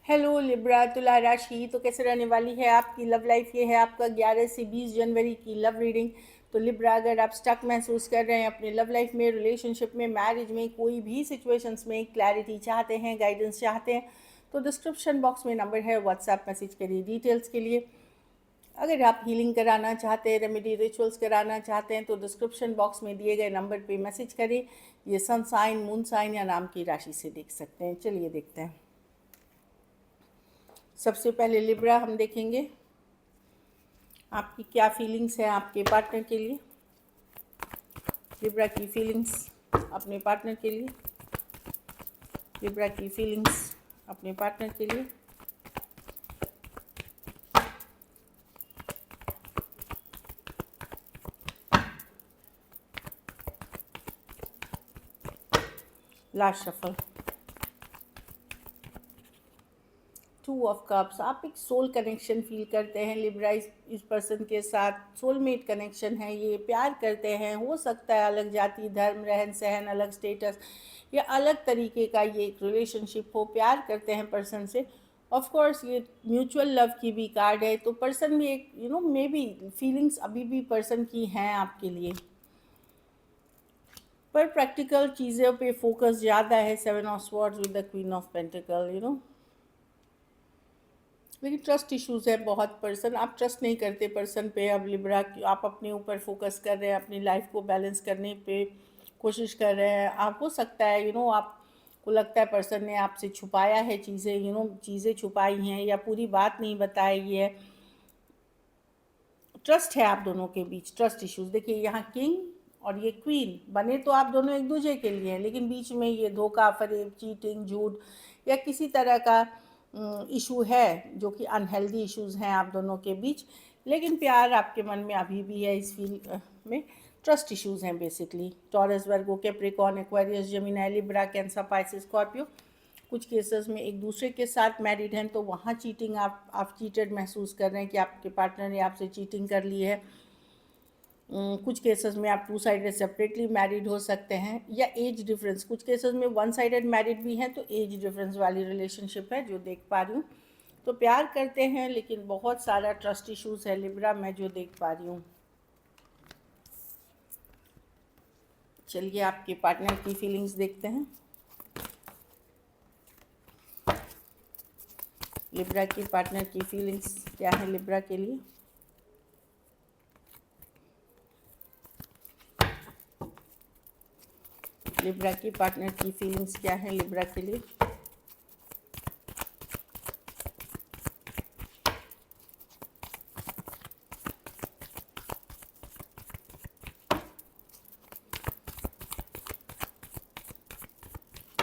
Hello Libra तुला राशि। तो कैसे रहने वाली है आपकी लव लाइफ? ये है आपका 11 से 20 जनवरी की लव रीडिंग। तो लिब्रा, अगर आप स्टक महसूस कर रहे हैं अपने लव लाइफ में, रिलेशनशिप में, मैरिज में, कोई भी सिचुएशंस में क्लैरिटी चाहते हैं, गाइडेंस चाहते हैं, तो डिस्क्रिप्शन बॉक्स में नंबर है, व्हाट्सएप मैसेज करिए डिटेल्स के लिए। अगर आप हीलिंग कराना चाहते हैं, रेमेडी रिचुअल्स कराना चाहते हैं, तो डिस्क्रिप्शन बॉक्स में दिए गए नंबर पे मैसेज करें। ये सन साइन, मून साइन या नाम की राशि से देख सकते हैं। चलिए देखते हैं। सबसे पहले लिब्रा हम देखेंगे आपकी क्या फीलिंग्स है आपके पार्टनर के लिए। लिब्रा की फीलिंग्स अपने पार्टनर के लिए। लिब्रा की फीलिंग्स अपने पार्टनर के लिए। Last shuffle. 2 of cups. आप एक सोल कनेक्शन फील करते हैं लिब्रा इस पर्सन के साथ। सोलमेट कनेक्शन है ये। प्यार करते हैं, हो सकता है अलग जाति, धर्म, रहन सहन, अलग स्टेटस या अलग तरीके का ये एक रिलेशनशिप हो। प्यार करते हैं पर्सन से। ऑफ कोर्स ये म्यूचुअल लव की भी कार्ड है, तो पर्सन भी एक मे बी फीलिंग्स अभी भी पर्सन की हैं आपके लिए, पर प्रैक्टिकल चीज़ों पे फोकस ज़्यादा है। 7 of swords with the queen of pentacle. लेकिन ट्रस्ट इश्यूज है बहुत। पर्सन, आप ट्रस्ट नहीं करते पर्सन पे। अब लिब्रा, आप अपने ऊपर फोकस कर रहे हैं, अपनी लाइफ को बैलेंस करने पे कोशिश कर रहे हैं। आप हो सकता है आपको लगता है पर्सन ने आपसे छुपाया है चीज़ें, चीज़ें छुपाई हैं या पूरी बात नहीं बताई है। ट्रस्ट है आप दोनों के बीच, ट्रस्ट इश्यूज। देखिए यहाँ किंग और ये क्वीन बने तो आप दोनों एक दूसरे के लिए हैं, लेकिन बीच में ये धोखा, फरेब, चीटिंग, झूठ या किसी तरह का इशू है जो कि अनहेल्दी इश्यूज हैं आप दोनों के बीच। लेकिन प्यार आपके मन में अभी भी है। इस फील में ट्रस्ट इश्यूज हैं basically. Taurus, Virgo, Capricorn, Aquarius, Gemini, Libra, Cancer, Pisces, Scorpio. कुछ केसेस में एक दूसरे के साथ मैरिड हैं, तो वहाँ चीटिंग, आप चीटेड महसूस कर रहे हैं कि आपके पार्टनर ने आपसे चीटिंग कर ली है। कुछ केसेस में आप 2 साइडेड सेपरेटली मैरिड हो सकते हैं, या एज डिफरेंस। कुछ केसेस में 1 साइडेड मैरिड भी हैं, तो एज डिफरेंस वाली रिलेशनशिप है जो देख पा रही हूँ। तो प्यार करते हैं लेकिन बहुत सारा ट्रस्ट इश्यूज है लिब्रा, मैं जो देख पा रही हूँ। चलिए आपके पार्टनर की फीलिंग्स देखते हैं। लिब्रा की पार्टनर की फीलिंग्स क्या है लिब्रा के लिए? लिब्रा की पार्टनर की फीलिंग्स क्या है लिब्रा के लिए?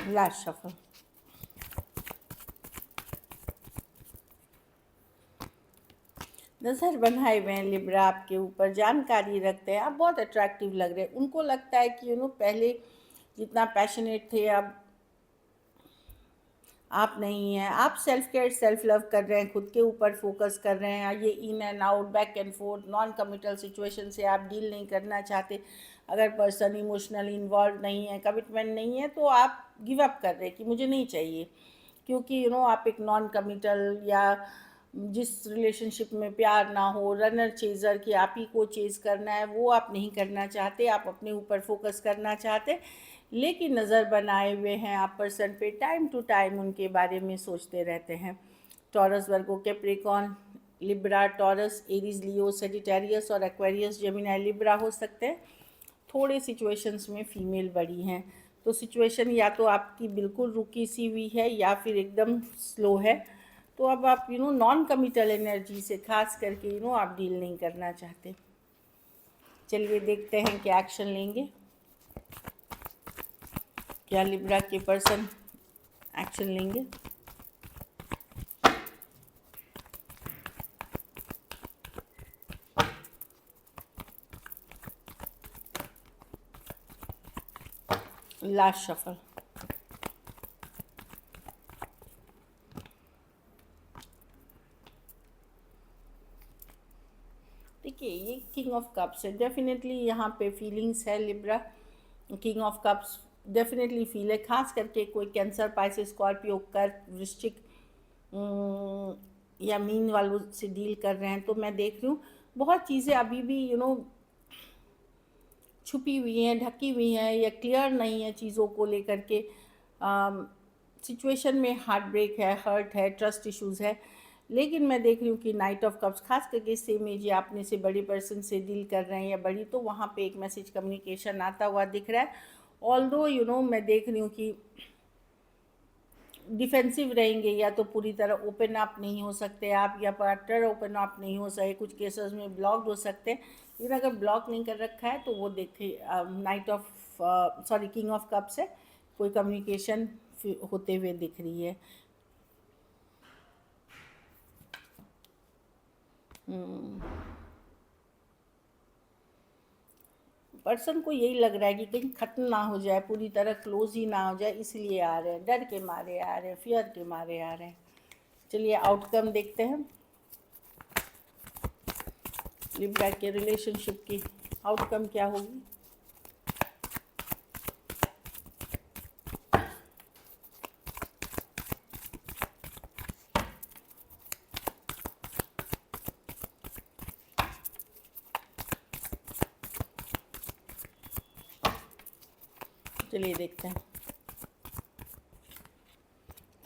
Last shuffle. नज़र बनाए हुए हैं लिब्रा आपके ऊपर, जानकारी रखते हैं, आप बहुत अट्रैक्टिव लग रहे हैं। उनको लगता है कि पहले जितना पैशनेट थे अब आप नहीं हैं। आप सेल्फ केयर, सेल्फ लव कर रहे हैं, खुद के ऊपर फोकस कर रहे हैं। ये in and out, back and fourth, non committal situation से आप डील नहीं करना चाहते। अगर पर्सन इमोशनली इन्वॉल्व नहीं है, कमिटमेंट नहीं है, तो आप गिव अप कर रहे हैं कि मुझे नहीं चाहिए। क्योंकि आप एक नॉन कमिटल या जिस रिलेशनशिप में प्यार ना हो, रनर चेज़र कि आप ही को चेज़ करना है, वो आप नहीं करना चाहते। आप अपने ऊपर फोकस करना चाहते, लेकिन नज़र बनाए हुए हैं आप पर्सन पे। टाइम टू टाइम उनके बारे में सोचते रहते हैं। Taurus, Virgo, Capricorn, Libra, taurus, Aries, लियो, सेजिटेरियस और एक्वेरियस, जेमिनी, लिब्रा हो सकते हैं। थोड़े सिचुएशंस में फीमेल बड़ी हैं, तो सिचुएशन या तो आपकी बिल्कुल रुकी सी हुई है या फिर एकदम स्लो है। तो अब आप नॉन कमिटल एनर्जी से खास करके आप डील नहीं करना चाहते। चलिए देखते हैं क्या एक्शन लेंगे। क्या लिब्रा के पर्सन एक्शन लेंगे? Last shuffle. देखिए ये किंग ऑफ कप्स है। डेफिनेटली यहाँ पे फीलिंग्स है Libra. King of cups definitely feel है, खास करके कोई कैंसर, पाइसेस, स्कॉर्पियो, कर्क, वृश्चिक या मीन वालों से डील कर रहे हैं, तो मैं देख रही हूँ बहुत चीज़ें अभी भी छुपी हुई हैं, ढकी हुई हैं या क्लियर नहीं है चीज़ों को लेकर के। सिचुएशन में हार्ट ब्रेक है, हर्ट है, ट्रस्ट इश्यूज़ है। लेकिन मैं देख रही हूँ कि नाइट ऑफ कप्स खास करके सेम एज या अपने से बड़ी पर्सन से डील कर रहे हैं या बड़ी, तो वहाँ पे एक मैसेज कम्युनिकेशन आता हुआ दिख रहा है। ऑल्दो मैं देख रही हूँ कि डिफेंसिव रहेंगे, या तो पूरी तरह ओपन अप नहीं हो सकते आप, या पार्टनर ओपन अप नहीं हो सके, कुछ केसेस में ब्लॉक्ड हो सकते हैं। लेकिन अगर ब्लॉक नहीं कर रखा है तो वो देखिए night of king of cup से कोई कम्युनिकेशन होते हुए दिख रही है। पर्सन को यही लग रहा है कि कहीं ख़त्म ना हो जाए, पूरी तरह क्लोज ही ना हो जाए, इसलिए आ रहे हैं, डर के मारे आ रहे हैं, फियर के मारे आ रहे हैं। चलिए आउटकम देखते हैं लिब्रा के रिलेशनशिप की आउटकम क्या होगी। चलिए देखते हैं।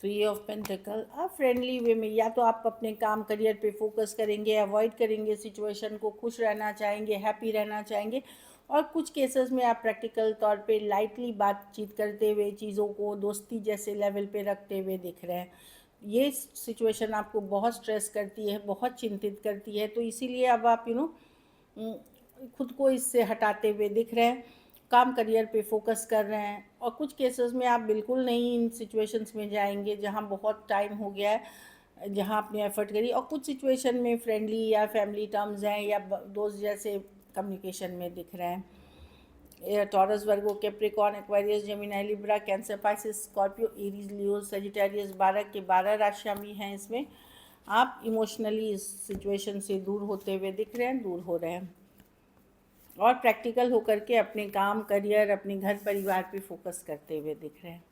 3 ऑफ पेंटिकल, आप फ्रेंडली वे में, या तो आप अपने काम करियर पे फोकस करेंगे, अवॉइड करेंगे सिचुएशन को, खुश रहना चाहेंगे, हैप्पी रहना चाहेंगे। और कुछ केसेस में आप प्रैक्टिकल तौर पे लाइटली बातचीत करते हुए चीज़ों को दोस्ती जैसे लेवल पे रखते हुए दिख रहे हैं। ये सिचुएशन आपको बहुत स्ट्रेस करती है, बहुत चिंतित करती है, तो इसीलिए अब आप खुद को इससे हटाते हुए दिख रहे हैं, काम करियर पे फोकस कर रहे हैं। और कुछ केसेस में आप बिल्कुल नहीं इन सिचुएशंस में जाएंगे जहाँ बहुत टाइम हो गया है, जहाँ आपने एफर्ट करी। और कुछ सिचुएशन में फ्रेंडली या फैमिली टर्म्स हैं या दोस्त जैसे कम्युनिकेशन में दिख रहे हैं। Taurus, Virgo, Capricorn, Aquarius, Gemini, Libra, Cancer, Pisces, Scorpio, Aries, Leo, Sagittarius, 12 के 12 राशियाँ भी हैं इसमें। आप इमोशनली इस सिचुएशन से दूर होते हुए दिख रहे हैं, दूर हो रहे हैं, और प्रैक्टिकल होकर के अपने काम, करियर, अपने घर परिवार पे फोकस करते हुए दिख रहे हैं।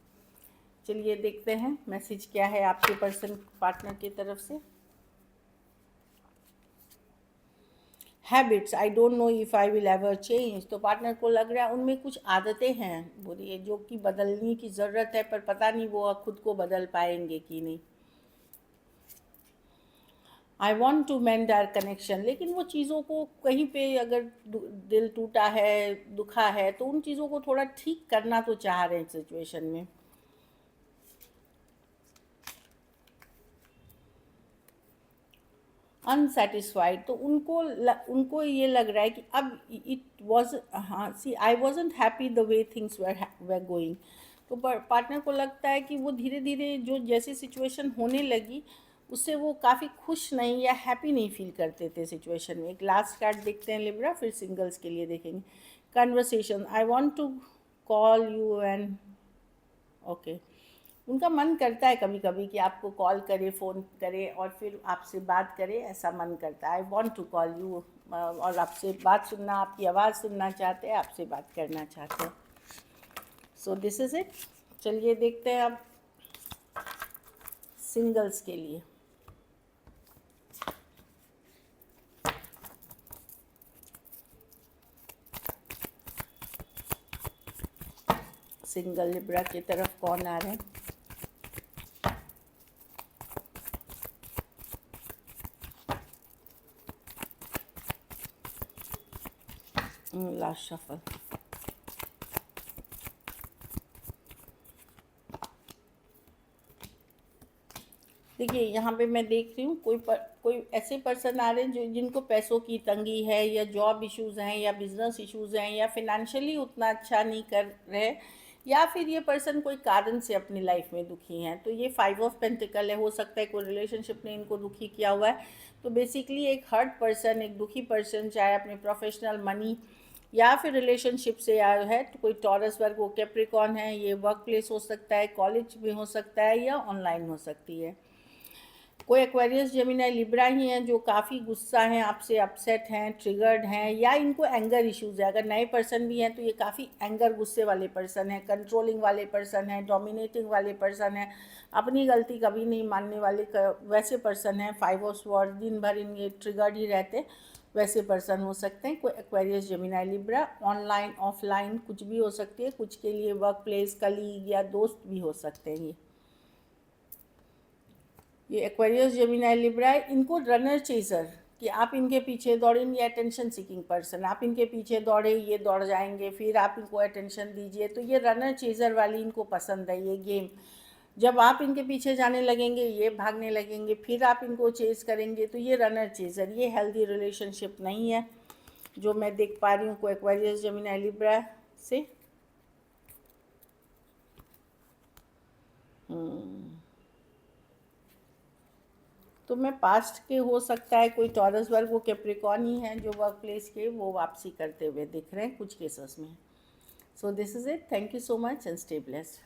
चलिए देखते हैं मैसेज क्या है आपके पर्सन पार्टनर की तरफ से। Habits, I don't know if I will ever change, तो पार्टनर को लग रहा है उनमें कुछ आदतें हैं बुरी जो कि बदलने की ज़रूरत है, पर पता नहीं वो खुद को बदल पाएंगे कि नहीं। I want to mend our connection, लेकिन वो चीज़ों को कहीं पे अगर दिल टूटा है, दुखा है, तो उन चीज़ों को थोड़ा ठीक करना तो चाह रहे हैं सिचुएशन में। अनसेटिस्फाइड, तो उनको ये लग रहा है कि अब इट वॉज, हाँ see, I wasn't happy the way things were going. तो पार्टनर को लगता है कि वो धीरे धीरे जो जैसी सिचुएशन होने लगी उससे वो काफ़ी खुश नहीं या हैप्पी नहीं फील करते थे सिचुएशन में। एक लास्ट कार्ड देखते हैं लिब्रा, फिर सिंगल्स के लिए देखेंगे। Conversation, I want to call you and, okay, उनका मन करता है कभी कभी कि आपको कॉल करे, फ़ोन करे और फिर आपसे बात करे, ऐसा मन करता है। I want to call you, और आपसे बात सुनना, आपकी आवाज़ सुनना चाहते हैं, आपसे बात करना चाहते हैं। So this is it. चलिए देखते हैं अब सिंगल्स के लिए। सिंगल लिब्रा की तरफ कौन आ रहे हैं? Last shuffle. देखिए यहाँ पे मैं देख रही हूँ कोई ऐसे पर्सन आ रहे हैं जिनको पैसों की तंगी है, या जॉब इश्यूज़ हैं, या बिजनेस इश्यूज़ हैं, या फिनेंशियली उतना अच्छा नहीं कर रहे, या फिर ये पर्सन कोई कारण से अपनी लाइफ में दुखी हैं। तो ये 5 ऑफ पेंटिकल है, हो सकता है कोई रिलेशनशिप ने इनको दुखी किया हुआ है। तो बेसिकली एक हर्ट पर्सन, एक दुखी पर्सन, चाहे अपने प्रोफेशनल, मनी या फिर रिलेशनशिप से आया है, तो कोई टॉरस, वर्गो, कैप्रिकॉर्न है। ये वर्क प्लेस हो सकता है, कॉलेज में हो सकता है, या ऑनलाइन हो सकती है। कोई एक्वेरियस जेमिनी लिब्रा ही हैं जो काफ़ी गुस्सा हैं आपसे, अपसेट हैं, ट्रिगर्ड हैं, या इनको एंगर इश्यूज़ है। अगर नए पर्सन भी हैं तो ये काफ़ी एंगर, गुस्से वाले पर्सन हैं, कंट्रोलिंग वाले पर्सन हैं, डोमिनेटिंग वाले पर्सन हैं, अपनी गलती कभी नहीं मानने वाले वैसे पर्सन हैं। 5 ऑफ स्वॉर्ड, दिन भर ये ट्रिगर्ड ही रहते, वैसे पर्सन हो सकते हैं कोई Aquarius Gemini Libra. Online offline कुछ भी हो सकती है, कुछ के लिए वर्क प्लेस, कलीग या दोस्त भी हो सकते हैं। ये एक्वेरियस जेमिनी लिब्रा है, इनको रनर चेजर, कि आप इनके पीछे दौड़े, ये अटेंशन सीकिंग पर्सन, आप इनके पीछे दौड़े, ये दौड़ जाएंगे, फिर आप इनको अटेंशन दीजिए, तो ये रनर चेजर वाली इनको पसंद है ये गेम। जब आप इनके पीछे जाने लगेंगे ये भागने लगेंगे, फिर आप इनको चेज करेंगे, तो ये रनर चेजर, ये हेल्दी रिलेशनशिप नहीं है जो मैं देख पा रही हूँ को एक्वेरियस जेमिनी लिब्रा से। तो मैं पास्ट के हो सकता है, कोई टॉरस वर्ग, वो कैप्रिकॉन ही हैं जो वर्क प्लेस के वो वापसी करते हुए दिख रहे हैं कुछ केसेस में। So this is it, thank you so much and stay blessed.